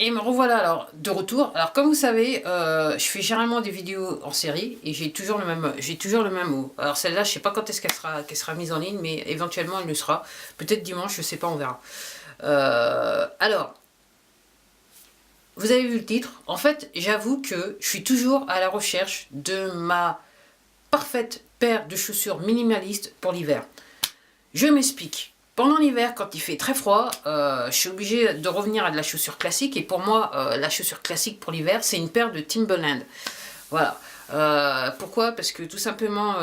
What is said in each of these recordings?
Et me revoilà alors de retour. Alors comme vous savez, je fais généralement des vidéos en série et j'ai toujours le même mot. Alors celle-là, je sais pas quand est-ce qu'elle sera mise en ligne, mais éventuellement elle le sera. Peut-être dimanche, je sais pas, on verra. Alors, vous avez vu le titre. En fait, j'avoue que je suis toujours à la recherche de ma parfaite paire de chaussures minimalistes pour l'hiver. Je m'explique. Pendant l'hiver, quand il fait très froid, je suis obligée de revenir à de la chaussure classique. Et pour moi, la chaussure classique pour l'hiver, c'est une paire de Timberland. Voilà. Pourquoi? Parce que tout simplement,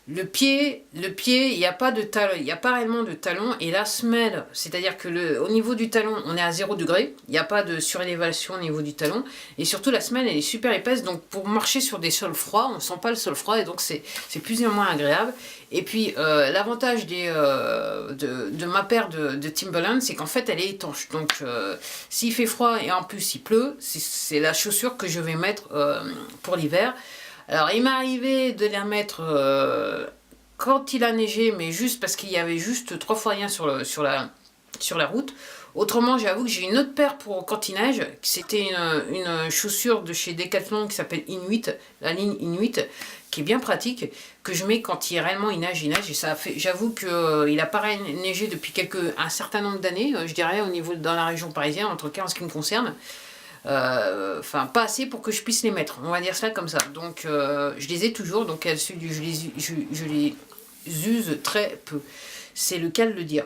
le pied, il n'y a pas de talon, il n'y a pas réellement de talon. Et la semelle, c'est-à-dire que au niveau du talon, on est à 0 degré. Il n'y a pas de surélévation au niveau du talon. Et surtout, la semelle, elle est super épaisse. Donc, pour marcher sur des sols froids, on ne sent pas le sol froid. Et donc, c'est plus ou moins agréable. Et puis, l'avantage de ma paire de Timberland, c'est qu'en fait, elle est étanche. Donc, s'il fait froid et en plus il pleut, c'est la chaussure que je vais mettre pour l'hiver. Alors, il m'est arrivé de les mettre quand il a neigé, mais juste parce qu'il y avait juste 3 fois rien sur la route. Autrement, j'avoue que j'ai une autre paire pour quand il neige. C'était une chaussure de chez Decathlon qui s'appelle Inuit, la ligne Inuit, qui est bien pratique, que je mets quand réellement il neige. Et ça a fait, j'avoue qu'il n'a pas neigé depuis un certain nombre d'années, je dirais, dans la région parisienne, en tout cas en ce qui me concerne. Enfin, pas assez pour que je puisse les mettre, on va dire ça comme ça. Donc, je les ai toujours, donc je les use très peu. C'est le cas de le dire.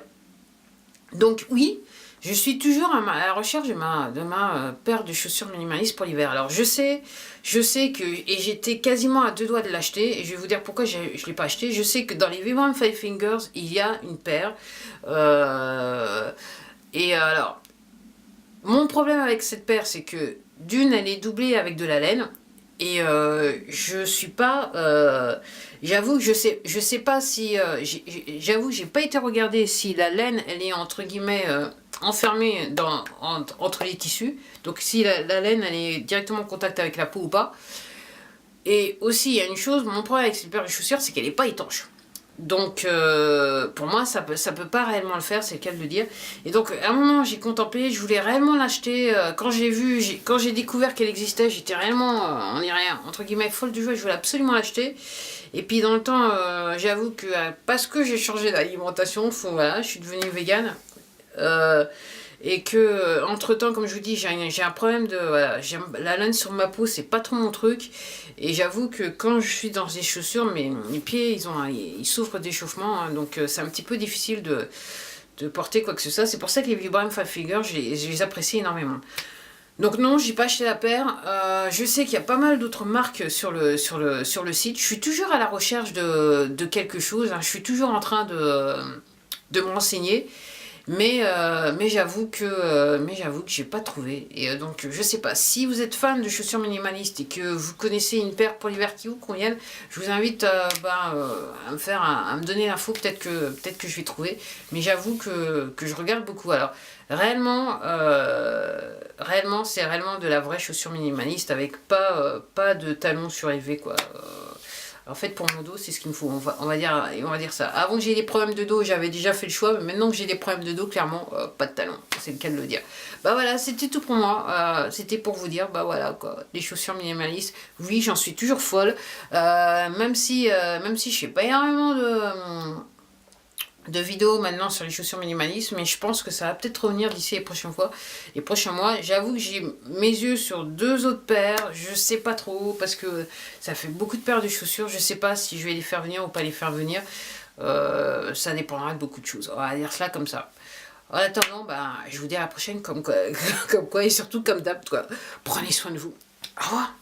Donc, oui, je suis toujours à la recherche de ma paire de chaussures minimalistes pour l'hiver. Alors, je sais que, et j'étais quasiment à 2 doigts de l'acheter, et je vais vous dire pourquoi je ne l'ai pas acheté. Je sais que dans les Vibram Five Fingers, il y a une paire. Et alors, mon problème avec cette paire, c'est que d'une, elle est doublée avec de la laine. Et je suis pas... j'avoue que je sais pas si... j'avoue que j'ai pas été regarder si la laine, elle est entre guillemets enfermée entre les tissus. Donc si la laine, elle est directement en contact avec la peau ou pas. Et aussi, il y a une chose, mon problème avec cette paire de chaussures, c'est qu'elle n'est pas étanche. Donc, pour moi, ça peut pas réellement le faire, c'est le cas de le dire. Et donc, à un moment, j'ai contemplé, je voulais réellement l'acheter. Quand j'ai découvert qu'elle existait, j'étais réellement, on dirait, entre guillemets, folle du jeu, je voulais absolument l'acheter. Et puis, dans le temps, j'avoue que, parce que j'ai changé d'alimentation, voilà, je suis devenue végane. Et que entre temps, comme je vous dis, j'ai un problème de voilà, la laine sur ma peau, c'est pas trop mon truc. Et j'avoue que quand je suis dans des chaussures, mes pieds ils souffrent d'échauffement, hein, donc c'est un petit peu difficile de porter quoi que ce soit. C'est pour ça que les Vibram Five Fingers, je les apprécie énormément. Donc non, j'ai pas acheté la paire. Je sais qu'il y a pas mal d'autres marques sur le site. Je suis toujours à la recherche de quelque chose, hein. Je suis toujours en train de me renseigner. Mais j'avoue que j'ai pas trouvé. Et donc je sais pas, si vous êtes fan de chaussures minimalistes et que vous connaissez une paire pour l'hiver qui vous convienne, je vous invite à me donner l'info, peut-être que je vais trouver. Mais j'avoue que je regarde beaucoup. Alors réellement c'est réellement de la vraie chaussure minimaliste avec pas de talons surélevés quoi. En fait, pour mon dos, c'est ce qu'il me faut. On va dire ça. Avant que j'ai des problèmes de dos, j'avais déjà fait le choix. Mais maintenant que j'ai des problèmes de dos, clairement, pas de talons. C'est le cas de le dire. Bah voilà, c'était tout pour moi. C'était pour vous dire, bah voilà, quoi. Les chaussures minimalistes. Oui, j'en suis toujours folle. Même si je fais pas énormément de vidéos maintenant sur les chaussures minimalistes, mais je pense que ça va peut-être revenir d'ici les prochains mois. J'avoue que j'ai mes yeux sur 2 autres paires, je sais pas trop, parce que ça fait beaucoup de paires de chaussures, je sais pas si je vais les faire venir ou pas les faire venir. Ça dépendra de beaucoup de choses, on va dire cela comme ça. En attendant, je vous dis à la prochaine comme quoi et surtout comme d'hab, prenez soin de vous. Au revoir.